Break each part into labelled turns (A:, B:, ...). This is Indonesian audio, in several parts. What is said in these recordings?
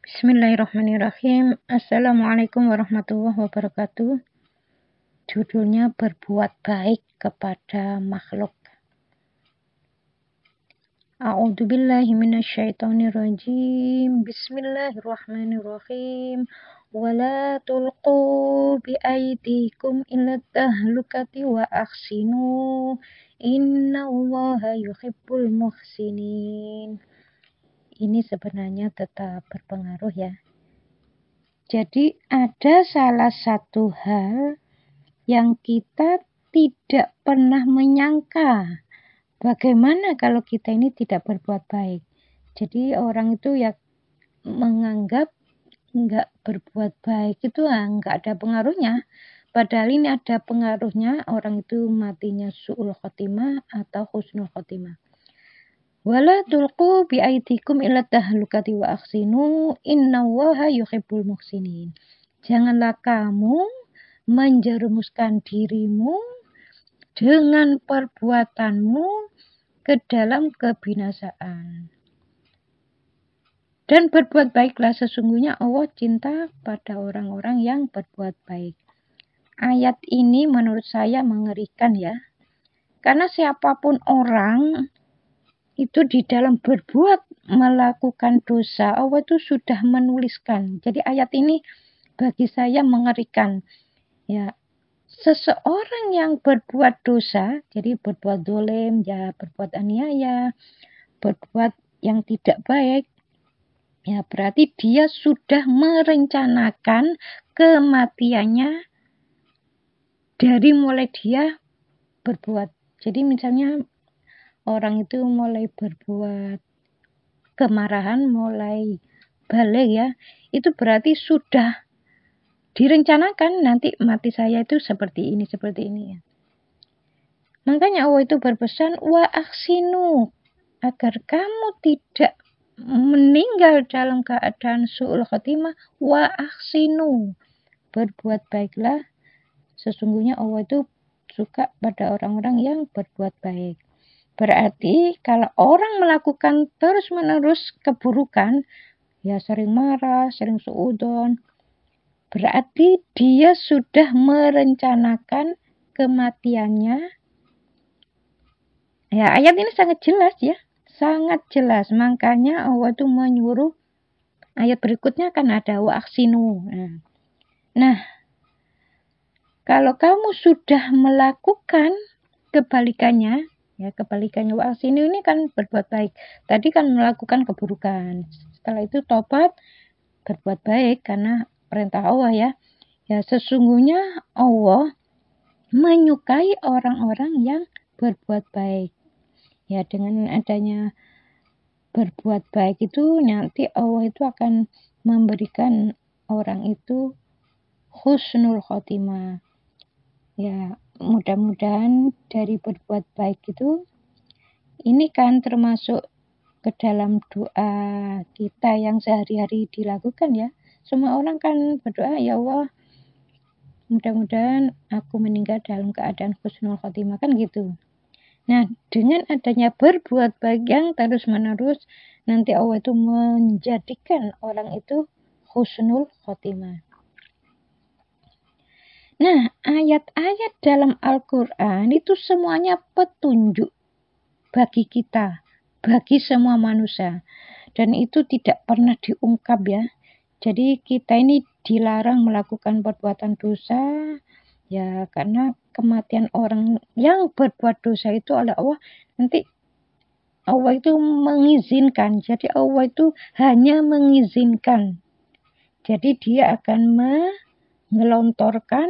A: Bismillahirrahmanirrahim. Assalamualaikum warahmatullahi wabarakatuh. Judulnya berbuat baik kepada makhluk. A'udzubillahi minasyaitonirrajim. Bismillahirrahmanirrahim. Wala tulqu biaidikum ila tahlukati wa ahsinu. Innallaha yuhibbul muhsinin. Ini sebenarnya tetap berpengaruh ya. Jadi ada salah satu hal yang kita tidak pernah menyangka. Bagaimana kalau kita ini tidak berbuat baik? Jadi orang itu ya menganggap nggak berbuat baik itu nggak ada pengaruhnya. Padahal ini ada pengaruhnya, orang itu matinya su'ul khotimah atau husnul khotimah. Wala tulqu biaidikum ila tahlukati wa ahsinu innallaha yuhibbul muhsinin. Janganlah kamu menjerumuskan dirimu dengan perbuatanmu ke dalam kebinasaan. Dan berbuat baiklah, sesungguhnya Allah cinta pada orang-orang yang berbuat baik. Ayat ini menurut saya mengerikan ya. Karena siapapun orang itu di dalam berbuat melakukan dosa, Allah itu sudah menuliskan. Jadi ayat ini bagi saya mengerikan. Ya, seseorang yang berbuat dosa, jadi berbuat dolim, ya berbuat aniaya, berbuat yang tidak baik, ya berarti dia sudah merencanakan kematiannya dari mulai dia berbuat. Jadi misalnya orang itu mulai berbuat kemarahan, mulai balik ya, itu berarti sudah direncanakan nanti mati saya itu seperti ini ya. Makanya Allah itu berpesan wa ahsinu, agar kamu tidak meninggal dalam keadaan su'ul khotimah. Wa ahsinu, berbuat baiklah, sesungguhnya Allah itu suka pada orang-orang yang berbuat baik. Berarti kalau orang melakukan terus-menerus keburukan, ya sering marah, sering suudon, berarti dia sudah merencanakan kematiannya. Ya, ayat ini sangat jelas ya. Sangat jelas. Makanya Allah itu menyuruh, ayat berikutnya kan ada wa ahsinu. Nah, kalau kamu sudah melakukan kebalikannya, ya kebalikannya wa ahsinu ini kan berbuat baik. Tadi kan melakukan keburukan. Setelah itu tobat, berbuat baik karena perintah Allah ya. Ya sesungguhnya Allah menyukai orang-orang yang berbuat baik. Ya dengan adanya berbuat baik itu nanti Allah itu akan memberikan orang itu husnul khotimah. Ya mudah-mudahan dari berbuat baik itu, ini kan termasuk ke dalam doa kita yang sehari-hari dilakukan ya. Semua orang kan berdoa, ya Allah mudah-mudahan aku meninggal dalam keadaan husnul khotimah, kan gitu. Nah, dengan adanya berbuat baik yang terus-menerus, nanti Allah itu menjadikan orang itu husnul khotimah. Nah, ayat-ayat dalam Al-Quran itu semuanya petunjuk bagi kita, bagi semua manusia. Dan itu tidak pernah diungkap ya. Jadi kita ini dilarang melakukan perbuatan dosa, ya karena kematian orang yang berbuat dosa itu oleh Allah, nanti Allah itu mengizinkan. Jadi Allah itu hanya mengizinkan. Jadi dia akan mengelontorkan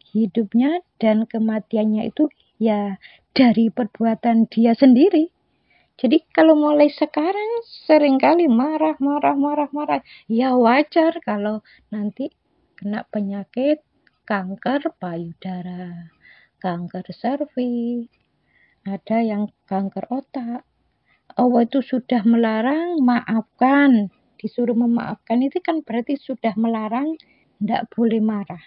A: hidupnya dan kematiannya itu ya dari perbuatan dia sendiri. Jadi kalau mulai sekarang seringkali marah, ya wajar kalau nanti kena penyakit kanker payudara, kanker serviks, ada yang kanker otak. Allah itu sudah melarang, maafkan. Disuruh memaafkan itu kan berarti sudah melarang, tidak boleh marah.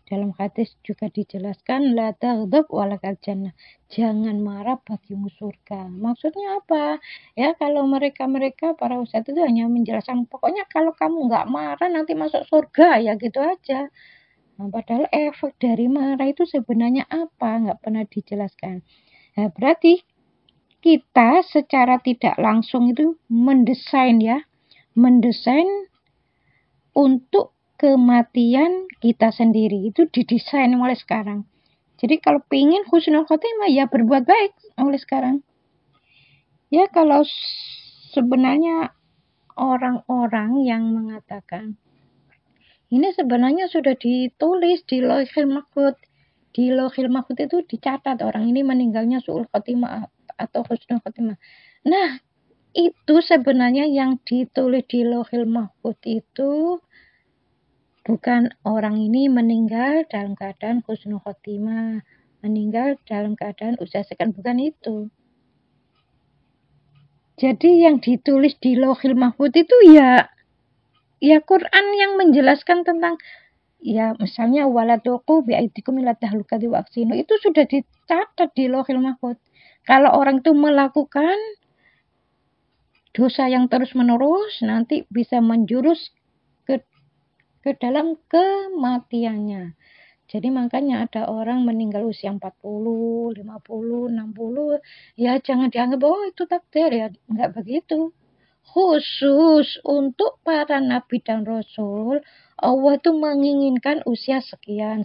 A: Dalam hadis juga dijelaskan la taghdab walakal jannah. Jangan marah bagimu surga. Maksudnya apa? Ya kalau mereka para ustadz itu hanya menjelaskan pokoknya kalau kamu nggak marah nanti masuk surga ya gitu aja. Nah, padahal efek dari marah itu sebenarnya apa? Nggak pernah dijelaskan. Nah, berarti kita secara tidak langsung itu mendesain untuk kematian kita sendiri. Itu didesain mulai sekarang. Jadi kalau pengen husnul khotimah ya berbuat baik mulai sekarang. Ya kalau sebenarnya orang-orang yang mengatakan ini sebenarnya sudah ditulis di Lauhil Mahfuz. Di Lauhil Mahfuz itu dicatat orang ini meninggalnya su'ul khotimah atau husnul khotimah. Nah, itu sebenarnya yang ditulis di Lauhil Mahfuz itu bukan orang ini meninggal dalam keadaan husnul khotimah, meninggal dalam keadaan usia sekian, bukan itu. Jadi yang ditulis di Lauhil Mahfuz itu ya Quran yang menjelaskan tentang ya misalnya waladuqu biaidikum ila tahlukati wa aksinu itu sudah dicatat di Lauhil Mahfuz. Kalau orang itu melakukan dosa yang terus-menerus nanti bisa menjurus ke dalam kematiannya. Jadi makanya ada orang meninggal usia 40, 50, 60, ya jangan dianggap oh itu takdir ya, enggak begitu. Khusus untuk para nabi dan rasul, Allah itu menginginkan usia sekian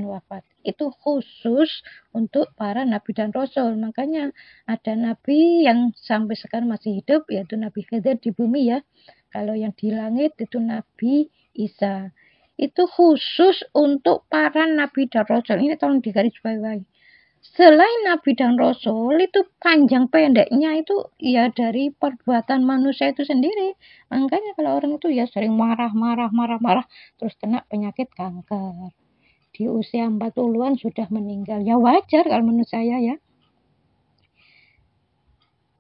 A: wafat. Itu khusus untuk para nabi dan rasul. Makanya ada nabi yang sampai sekarang masih hidup, yaitu Nabi Khidir di bumi ya. Kalau yang di langit itu Nabi Isa. Itu khusus untuk para nabi dan rasul. Ini tolong digarisbawahi. Selain nabi dan rasul itu panjang pendeknya itu ya dari perbuatan manusia itu sendiri. Makanya kalau orang itu ya sering marah terus kena penyakit kanker. Di usia 40-an sudah meninggal. Ya wajar kalau menurut saya ya.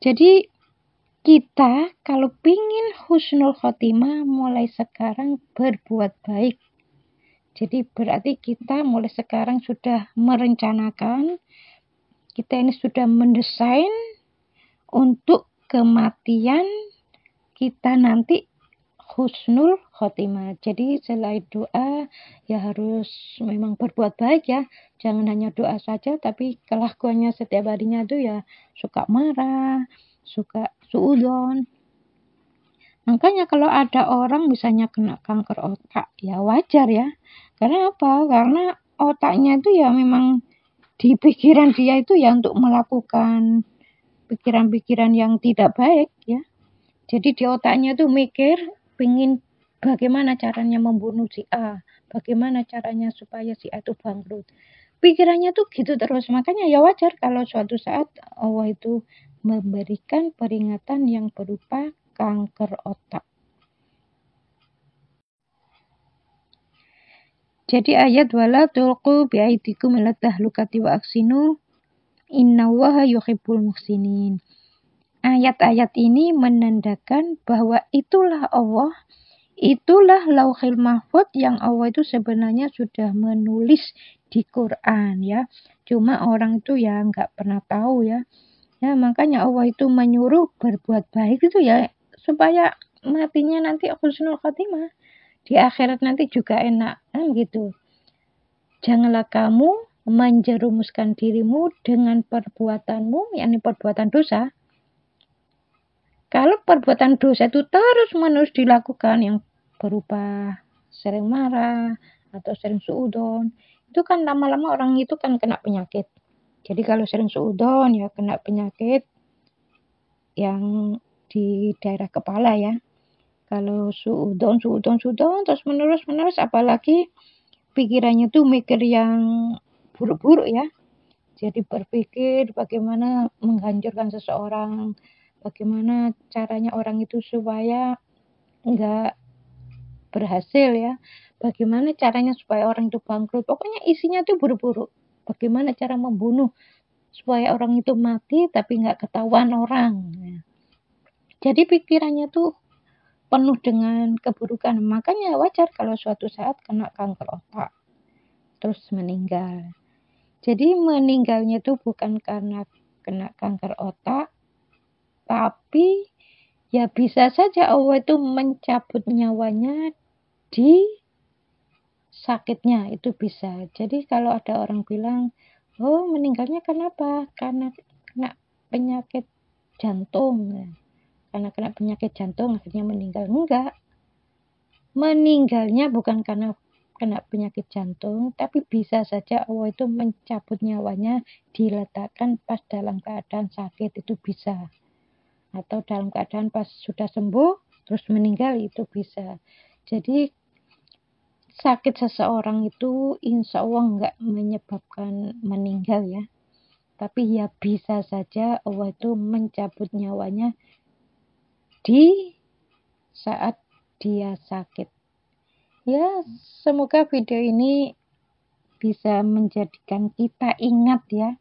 A: Jadi kita kalau pingin husnul khotimah mulai sekarang berbuat baik. Jadi berarti kita mulai sekarang sudah merencanakan, kita ini sudah mendesain untuk kematian kita nanti husnul khotimah. Jadi selain doa ya harus memang berbuat baik ya. Jangan hanya doa saja tapi kelakuannya setiap harinya itu ya suka marah, suka suudzon. Makanya kalau ada orang misalnya kena kanker otak ya wajar ya. Karena apa? Karena otaknya itu ya memang di pikiran dia itu ya untuk melakukan pikiran-pikiran yang tidak baik ya. Jadi di otaknya tuh mikir pingin bagaimana caranya membunuh si A, bagaimana caranya supaya si A itu bangkrut. Pikirannya tuh gitu terus. Makanya ya wajar kalau suatu saat Allah itu memberikan peringatan yang berupa kanker otak. Jadi ayat wala tulqu biaidikum ila tahlukati wa aksinu innallaha yuhibbul muhsinin. Ayat-ayat ini menandakan bahwa itulah Allah, itulah Lauhil Mahfuz yang Allah itu sebenarnya sudah menulis di Quran ya. Cuma orang itu ya nggak pernah tahu ya. Ya makanya Allah itu menyuruh berbuat baik itu ya supaya matinya nanti husnul khotimah. Di akhirat nanti juga enak kan gitu. Janganlah kamu menjerumuskan dirimu dengan perbuatanmu, yakni perbuatan dosa. Kalau perbuatan dosa itu terus-menerus dilakukan yang berupa sering marah atau sering suudzon, itu kan lama-lama orang itu kan kena penyakit. Jadi kalau sering suudzon ya kena penyakit yang di daerah kepala ya. Kalau suudzon terus menerus apalagi pikirannya tuh mikir yang buruk-buruk ya. Jadi berpikir bagaimana menghancurkan seseorang, bagaimana caranya orang itu supaya enggak berhasil ya. Bagaimana caranya supaya orang itu bangkrut. Pokoknya isinya tuh buruk-buruk. Bagaimana cara membunuh supaya orang itu mati tapi enggak ketahuan orang. Jadi pikirannya tuh penuh dengan keburukan. Makanya wajar kalau suatu saat kena kanker otak. terus meninggal. Jadi meninggalnya itu bukan karena kena kanker otak, tapi ya bisa saja Allah itu mencabut nyawanya di sakitnya, itu bisa. Jadi kalau ada orang bilang, oh meninggalnya kenapa? Karena kena penyakit jantung. Karena kena penyakit jantung akhirnya meninggal. Enggak. Meninggalnya bukan karena kena penyakit jantung, tapi bisa saja Allah itu mencabut nyawanya diletakkan pas dalam keadaan sakit, itu bisa. Atau dalam keadaan pas sudah sembuh terus meninggal, itu bisa. Jadi sakit seseorang itu insya Allah nggak menyebabkan meninggal ya, tapi ya bisa saja Allah itu mencabut nyawanya di saat dia sakit. Ya, semoga video ini bisa menjadikan kita ingat ya.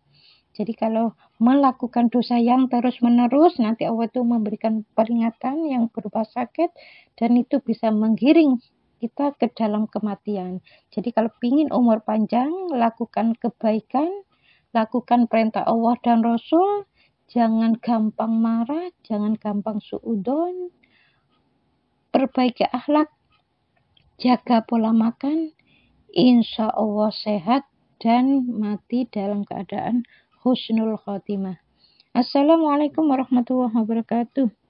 A: Jadi kalau melakukan dosa yang terus-menerus, nanti Allah itu memberikan peringatan yang berupa sakit, dan itu bisa menggiring kita ke dalam kematian. Jadi kalau ingin umur panjang, lakukan kebaikan, lakukan perintah Allah dan Rasul, jangan gampang marah, jangan gampang suudzon, perbaiki akhlak, jaga pola makan, insya Allah sehat dan mati dalam keadaan husnul khotimah. Assalamualaikum warahmatullahi wabarakatuh.